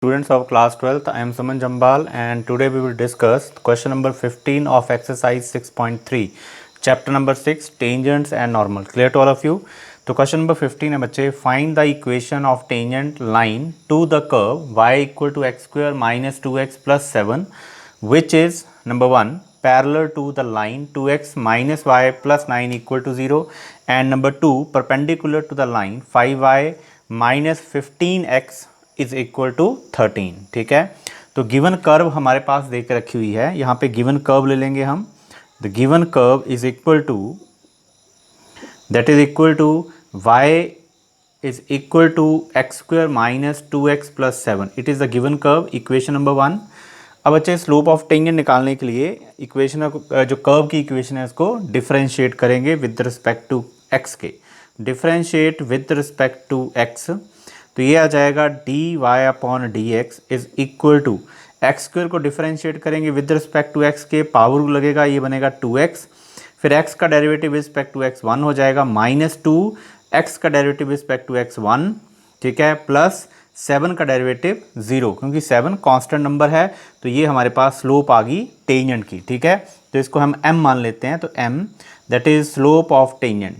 Students of class 12th, I am Suman Jambal and today we will discuss question number 15 of exercise 6.3 chapter number 6 tangents and normal. Clear to all of you? तो question number 15 है बच्चे, find the equation of tangent line to the curve y equal to x square minus 2x plus 7 which is number 1 parallel to the line 2x minus y plus 9 equal to 0 and number 2 perpendicular to the line 5y minus 15x is equal to 13। ठीक है, तो given curve हमारे पास दे के रखी हुई है, यहाँ पे गिवन कर्व ले लेंगे हम। The given curve is equal to that is equal to y is equal to x square minus 2x plus 7। It is the given curve, equation number 1। अब बच्चे स्लोप ऑफ टेंजेंट निकालने के लिए equation जो curve की equation है उसको differentiate करेंगे विद रिस्पेक्ट टू x के। Differentiate with respect to x, तो ये आ जाएगा dy upon D x is equal to x square को डिफरेंशिएट करेंगे विद रिस्पेक्ट टू x के, पावर लगेगा, ये बनेगा 2x, फिर x का derivative with respect to x 1 हो जाएगा, माइनस 2 x का derivative with respect to x 1, ठीक है, प्लस 7 का डेरिवेटिव 0, क्योंकि 7 कांस्टेंट नंबर है तो ये हमारे पास स्लोप आ गई टेंजेंट की। ठीक है, तो इसको हम m मान लेते हैं, तो m that is slope of tangent.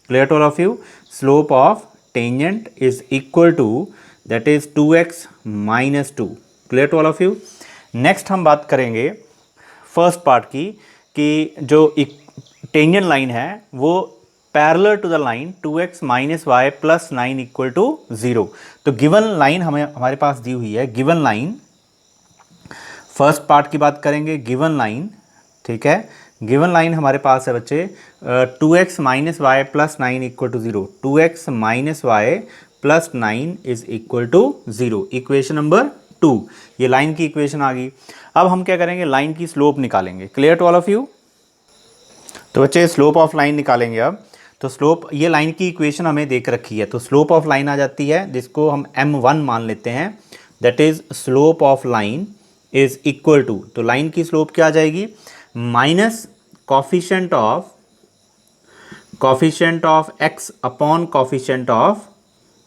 Clear to all of you? Slope of tangent is equal to that is 2x minus 2। Clear to all of you? Next हम बात करेंगे फर्स्ट पार्ट की कि जो टेंजेंट लाइन है वो parallel to the line 2x minus y plus 9 equal to 0। तो given line हमारे पास दी हुई है, गिवन लाइन, फर्स्ट पार्ट की बात करेंगे, गिवन लाइन, ठीक है, गिवन लाइन हमारे पास है बच्चे 2x minus y plus 9 equal to 0। 2x minus y plus 9 is equal to 0, equation number 2। ये लाइन की इक्वेशन आ गई। अब हम क्या करेंगे, लाइन की स्लोप निकालेंगे। Clear to all of you? तो बच्चे स्लोप ऑफ लाइन निकालेंगे अब। तो स्लोप, ये लाइन की इक्वेशन हमें देख रखी है, तो स्लोप ऑफ लाइन आ जाती है जिसको हम m1 मान लेते हैं, that is slope of line is equal to, तो लाइन की स्लोप क्या आ जाएगी, minus coefficient of x upon coefficient of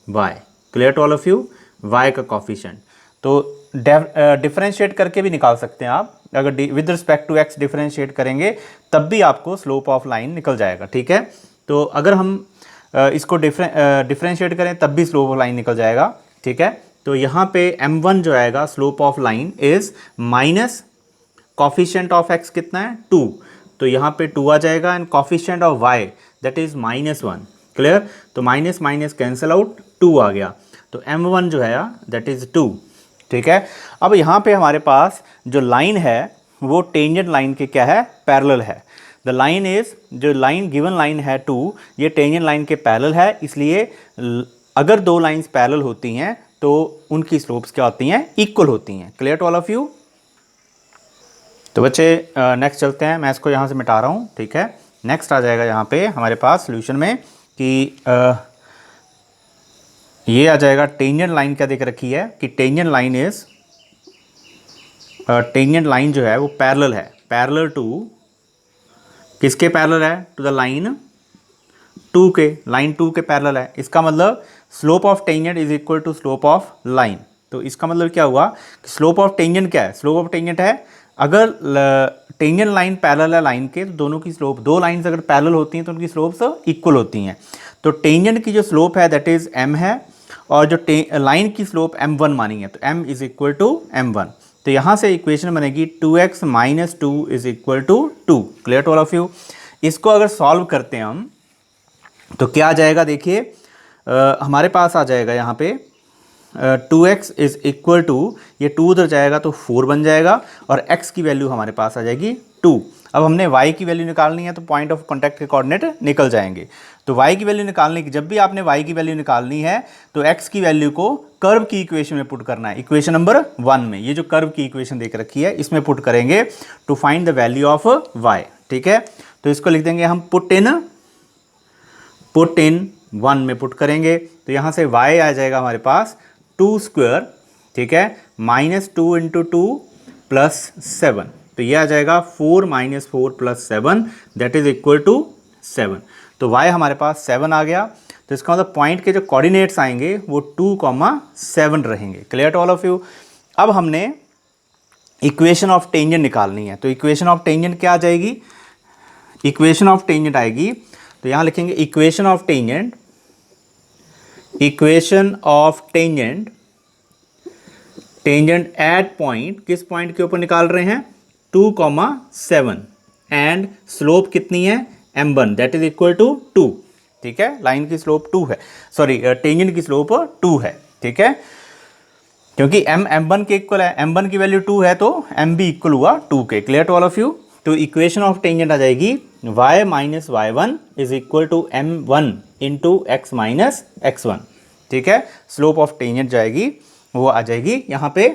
y। Clear to all of you? y का कोफिशिएंट तो डिफरेंशिएट करके भी निकाल सकते हैं आप, अगर with respect to x differentiate करेंगे तब भी आपको स्लोप ऑफ लाइन निकल जाएगा। ठीक है, तो अगर हम इसको डिफरेंशिएट करें तब भी स्लोप ऑफ लाइन निकल जाएगा। ठीक है, तो यहाँ पे m1 जो आएगा slope of line is minus coefficient of x कितना है, 2, तो यहाँ पे 2 आ जाएगा, and coefficient of y that is minus 1। Clear? तो माइनस माइनस कैंसिल आउट, 2 आ गया, तो m1 जो है दैट इज 2। ठीक है, अब यहाँ पे हमारे पास जो लाइन है वो टेंजेंट लाइन के क्या है, पैरेलल है। द लाइन इज, जो लाइन गिवन लाइन है 2, ये टेंजेंट लाइन के पैरेलल है, इसलिए अगर दो लाइंस पैरेलल होती हैं तो उनकी स्लोप्स क्या होती हैं, इक्वल होती हैं। Clear to all of you? तो बच्चे नेक्स्ट चलते हैं, मैं इसको यहाँ से मिटा रहा हूँ। ठीक है, नेक्स्ट आ जाएगा यहाँ पे हमारे पास सॉल्यूशन में कि ये आ जाएगा टेंजेंट लाइन क्या देख रखी है कि tangent line is, tangent line जो है वो पैरेलल है, पैरेलल टू, किसके पैरेलल है, टू द लाइन 2 के, लाइन 2 के पैरेलल है। इसका मतलब slope of tangent is equal to slope of line. तो इसका मतलब क्या हुआ कि स्लोप ऑफ टेंजेंट क्या है, स्लोप ऑफ टेंजेंट है, अगर टेंजेंट लाइन पैरेलल है लाइन के तो दोनों की स्लोप, दो लाइंस अगर पैरेलल होती हैं तो उनकी स्लोप्स इक्वल होती हैं। तो टेंजेंट की जो स्लोप है दैट इज m है, और जो लाइन की स्लोप m1 मानी है, तो m is equal to m1। तो यहाँ से इक्वेशन बनेगी 2x minus 2 is equal to 2। Clear to all of you? इसको अगर सॉल्व करते हैं हम तो क्या आ जाएगा, देखिए हमारे पास आ जाएगा यहाँ पे 2x इज इक्वल टू, ये 2 उधर जाएगा तो 4 बन जाएगा, और x की वैल्यू हमारे पास आ जाएगी 2। अब हमने y की वैल्यू निकालनी है तो पॉइंट ऑफ कॉन्टैक्ट के कोऑर्डिनेट निकल जाएंगे। तो y की वैल्यू निकालने की, जब भी आपने y की वैल्यू निकालनी है तो x की वैल्यू को कर्व की इक्वेशन में पुट करना है, इक्वेशन नंबर 1 में। ये जो कर्व की इक्वेशन देख रखी है इसमें पुट करेंगे to find the value of y। ठीक है, तो इसको लिख देंगे हम पुट इन 1 में पुट करेंगे, तो यहाँ से y आ जाएगा हमारे पास 2 स्क्वायर, ठीक है, माइनस 2 इंटू 2 प्लस 7, तो ये आ जाएगा 4 minus 4 plus 7 that is equal to 7। तो y हमारे पास 7 आ गया। तो इसका मतलब पॉइंट के जो कोऑर्डिनेट्स आएंगे वो 2,7 रहेंगे। Clear to all of you. अब हमने इक्वेशन ऑफ टेंजेंट निकालनी है, तो इक्वेशन ऑफ टेंजेंट क्या आ जाएगी, इक्वेशन ऑफ टेंजेंट आएगी, तो यहाँ लिखेंगे equation of tangent, equation of tangent, tangent at point, किस पॉइंट के ऊपर निकाल रहे हैं, 2,7 एंड स्लोप कितनी है m1 that is equal to 2। ठीक है, लाइन की स्लोप 2 है, सॉरी टेंजेंट की स्लोप 2 है। ठीक है, क्योंकि m1 के इक्वल है, m1 की वैल्यू 2 है तो m भी इक्वल हुआ 2 के। Clear to all of you. तो इक्वेशन ऑफ टेंजेंट आ जाएगी y minus y1 is equal to m1 into x minus x1। ठीक है, स्लोप ऑफ टेंजेंट जाएगी वो आ जाएगी यहाँ पे,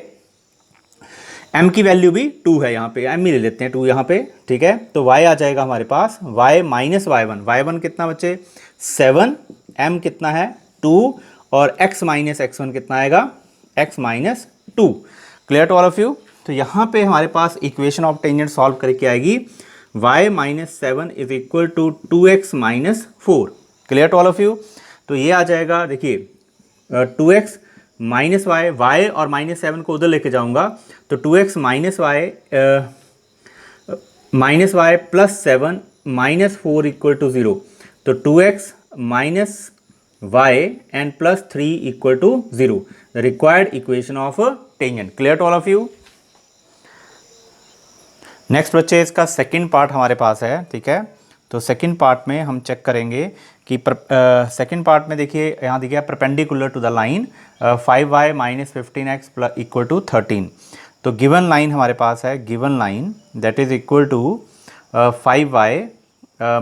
m की वैल्यू भी 2 है, यहाँ पे m ही ले लेते हैं 2 यहाँ पे। ठीक है, तो y आ जाएगा हमारे पास y माइनस y1, y1 कितना बच्चे 7, m कितना है 2 और x माइनस x1 कितना आएगा x minus 2। Clear to all of you. तो यहाँ पे हमारे पास इक्वेशन ऑफ टेंजेंट सॉल्व करके आएगी y minus 7 is equal to 2x minus 4। Clear to all of you. तो ये आ जाएगा, देखिए 2x माइनस y और माइनस 7 को उधर लेके जाऊंगा तो 2x minus y plus 7 minus 4 equal to 0। तो 2x minus y and plus 3 equal to 0, the required equation of tangent. Clear to all of you. Next बच्चे इसका सेकंड पार्ट हमारे पास है। ठीक है, तो सेकंड पार्ट में हम चेक करेंगे कि सेकंड पार्ट में देखिए यहाँ देखिए perpendicular to the line 5y minus 15x plus equal to 13। तो गिवन लाइन हमारे पास है, given line that is equal to 5y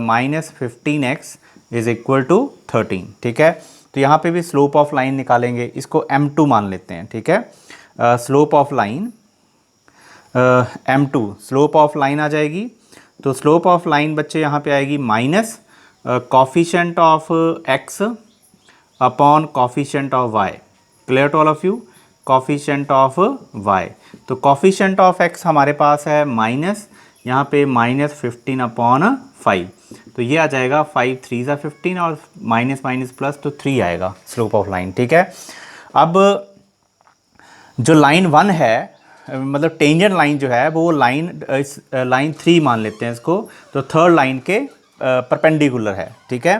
minus 15x is equal to 13। ठीक है, तो यहाँ पे भी स्लोप ऑफ लाइन निकालेंगे, इसको m2 मान लेते हैं। ठीक है, slope of line m2, slope of line आ जाएगी। तो स्लोप ऑफ लाइन बच्चे यहाँ पे आएगी minus coefficient of x upon coefficient of y। Clear to all of you, coefficient of y। तो कॉफिशेंट ऑफ x हमारे पास है माइनस, यहाँ पे माइनस 15 अपॉन 5, तो ये आ जाएगा 5 3 ज़ा 15 और माइनस माइनस प्लस तो 3 आएगा स्लोप ऑफ लाइन। ठीक है, अब जो लाइन 1 है, मतलब टेंजेंट लाइन जो है वो लाइन 3 मान लेते हैं इसको, तो थर्ड लाइन के परपेंडिकुलर है। ठीक है,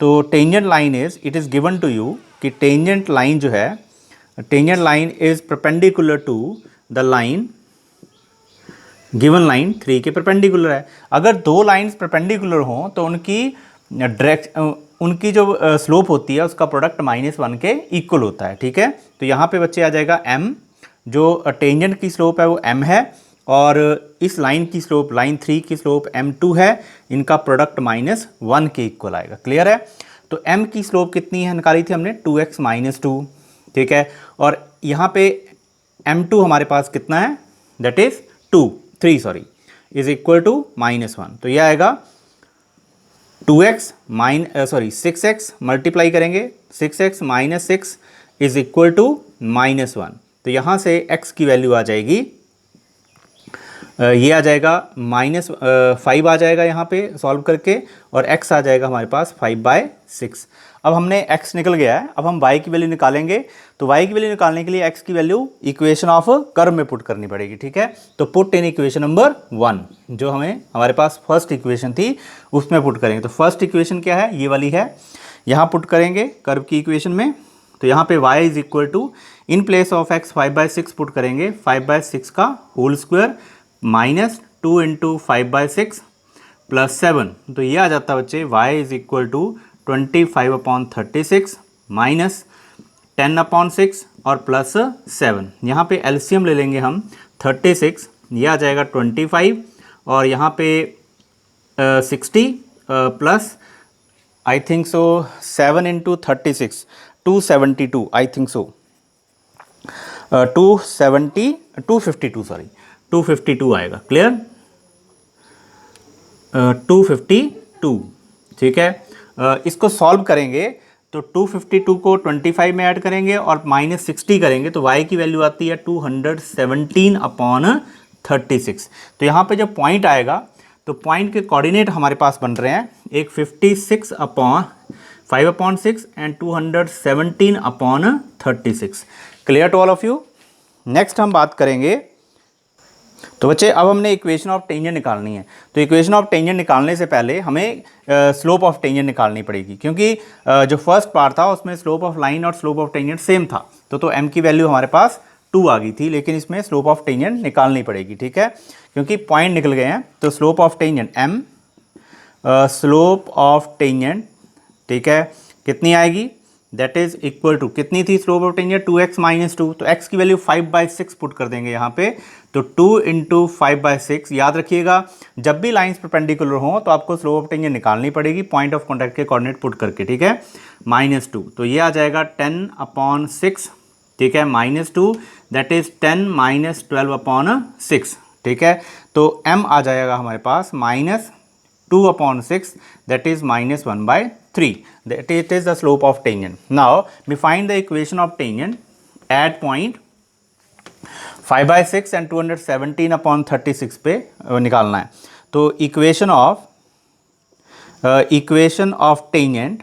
तो tangent line it is given to you कि टेंजेंट लाइन जो है, tangent line is perpendicular to the line, given line 3 के परपेंडिकुलर है। अगर दो लाइंस परपेंडिकुलर हों तो उनकी जो स्लोप होती है उसका प्रोडक्ट -1 के इक्वल होता है। ठीक है, तो यहाँ पे बच्चे आ जाएगा m, जो टेंजेंट की स्लोप है वो m है और इस लाइन की स्लोप, लाइन 3 की स्लोप m2 है, इनका प्रोडक्ट -1 के इक्वल आएगा। क्लियर है। तो m की स्लोप कितनी है निकाली थी हमने, 2x माइनस 2। ठीक है, और यहाँ पे m2 हमारे पास कितना है, that is 3 is equal to -1। तो यह आएगा 6x मल्टीप्लाई करेंगे, 6x minus 6 is equal to -1। तो यहाँ से x की वैल्यू आ जाएगी, ये आ जाएगा -5 आ जाएगा यहाँ पे सॉल्व करके, और x आ जाएगा हमारे पास 5/6। अब हमने x निकल गया है, अब हम y की वैल्यू निकालेंगे। तो y की वैल्यू निकालने के लिए x की वैल्यू इक्वेशन ऑफ कर्व में पुट करनी पड़ेगी। ठीक है, तो पुट इन इक्वेशन नंबर 1, जो हमारे पास फर्स्ट इक्वेशन थी उसमें पुट करेंगे। तो फर्स्ट इक्वेशन क्या है, ये वाली है, यहाँ पुट करेंगे कर्व की इक्वेशन में। तो यहाँ पे y is equal to, in place of x 5/6 put करेंगे, 5/6 का whole square minus 2 into 5/6 plus 7। तो ये आ जाता है बच्चे y is equal to 25/36 minus 10/6 और प्लस 7। यहाँ पे एलसीएम ले लेंगे हम 36, ये आ जाएगा 25 और यहाँ पे 60 plus I think so 7 into 36 272 I think so 252 आएगा। क्लियर, 252। ठीक है, इसको सॉल्व करेंगे तो 252 को 25 में ऐड करेंगे और -60 करेंगे तो y की वैल्यू आती है 217/36। तो यहाँ पे जब पॉइंट आएगा तो पॉइंट के कोऑर्डिनेट हमारे पास बन रहे हैं, एक 5/6 and 217/36. Clear to all of you. Next हम बात करेंगे, तो बच्चे अब हमने इक्वेशन ऑफ टेंजेंट निकालनी है। तो इक्वेशन ऑफ टेंजेंट निकालने से पहले हमें स्लोप ऑफ टेंजेंट निकालनी पड़ेगी, क्योंकि जो फर्स्ट पार्ट था उसमें स्लोप ऑफ लाइन और स्लोप ऑफ टेंजेंट सेम था, तो m की वैल्यू हमारे पास 2 आ गई थी, लेकिन इसमें स्लोप ऑफ टेंजेंट निकालनी पड़ेगी, ठीक है, क्योंकि पॉइंट निकल गए हैं। तो slope of tangent m, slope of tangent, ठीक है, कितनी आएगी, दैट इज इक्वल टू, कितनी थी स्लोप ऑफ टेंजेंट, 2x - 2, तो x की वैल्यू 5/6 पुट कर देंगे यहाँ पे, तो 2 × 5/6। याद रखिएगा, जब भी लाइंस परपेंडिकुलर हो तो आपको स्लोप ऑफ टेंजेंट निकालनी पड़ेगी पॉइंट ऑफ कॉन्टैक्ट के कोऑर्डिनेट पुट करके, ठीक है, -2, तो ये आ जाएगा 10/6, ठीक है, -2 दैट इज 10 - 12/6, ठीक है, तो m आ जाएगा हमारे पास -2/6 that is -1/3, that it is the slope of tangent. Now we find the equation of tangent at point 5/6 and 217/36 पे निकालना है। तो equation of tangent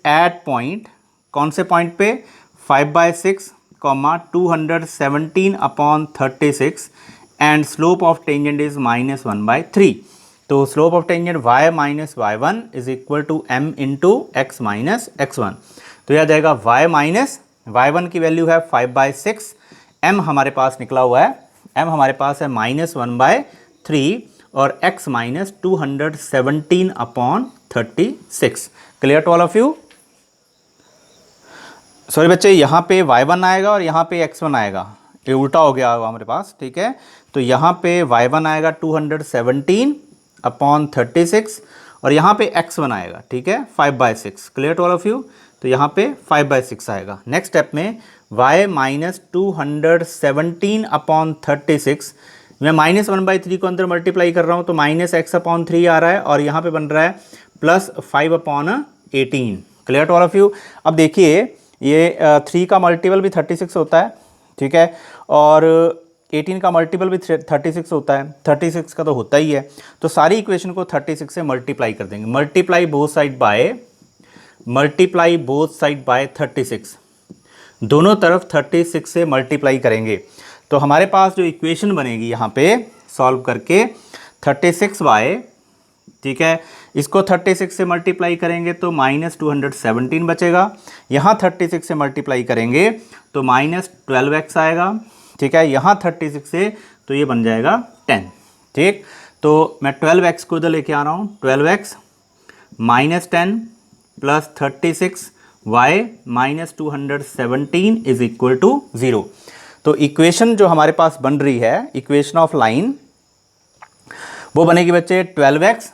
at point, कौन से पॉइंट पे, 5/6, 217/36 and slope of tangent is -1/3। तो slope of tangent y - y1 is equal to m into x - x1। तो यह आ जाएगा y - y1 की वैल्यू है 5/6, m हमारे पास निकला हुआ है, m हमारे पास है -1/3 और x - 217/36। Clear to all of you. Sorry बच्चे, यहाँ पे y1 आएगा और यहाँ पे x1 आएगा, ये उल्टा हो गया होगा हमारे पास, ठीक है, तो यहाँ पे y1 आएगा 217/36 और यहाँ पे x1 आएगा, ठीक है, 5/6। Clear to all of you. तो यहाँ पे 5/6 आएगा। नेक्स्ट स्टेप में y - 217/36, मैं -1/3 को अंदर मल्टीप्लाई कर रहा हूँ तो -x/3 आ रहा है और यहाँ पे बन रहा है +5/18। Clear to all of you. अब देखिए, ये 3 का मल्टीपल भी 36 होता है, ठीक है, और 18 का मल्टीपल भी 36 होता है, 36 का तो होता ही है, तो सारी इक्वेशन को 36 से मल्टीप्लाई कर देंगे। मल्टीप्लाई बोथ साइड बाय 36, दोनों तरफ 36 से मल्टीप्लाई करेंगे, तो हमारे पास जो इक्वेशन बनेगी यहाँ पे सॉल्व करके 36y, ठीक है, इसको 36 से मल्टीप्लाई करेंगे तो -217 बचेगा, यहाँ 36 से मल्टीप्लाई करेंगे तो -12x आएगा, ठीक है, यहाँ 36 से तो ये बन जाएगा 10, ठीक, तो मैं 12x को इधर लेके आ रहा हूँ, 12x -10 + 36 y - 217 is equal to 0। तो इक्वेशन जो हमारे पास बन रही है, इक्वेशन ऑफ लाइन, वो बनेगी बच्चे 12x,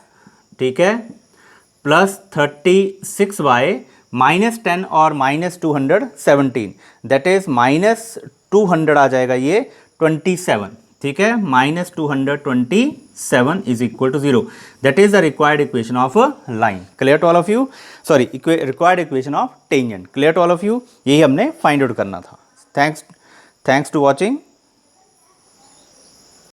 ठीक है, + 36y -10 और -217, दैट इज -200 आ जाएगा, ये 27, ठीक है, -227 is equal to 0, that is the required equation of line. Clear to all of you, sorry, required equation of tangent. Clear to all of you, यही हमने फाइंड आउट करना था। Thanks to watching.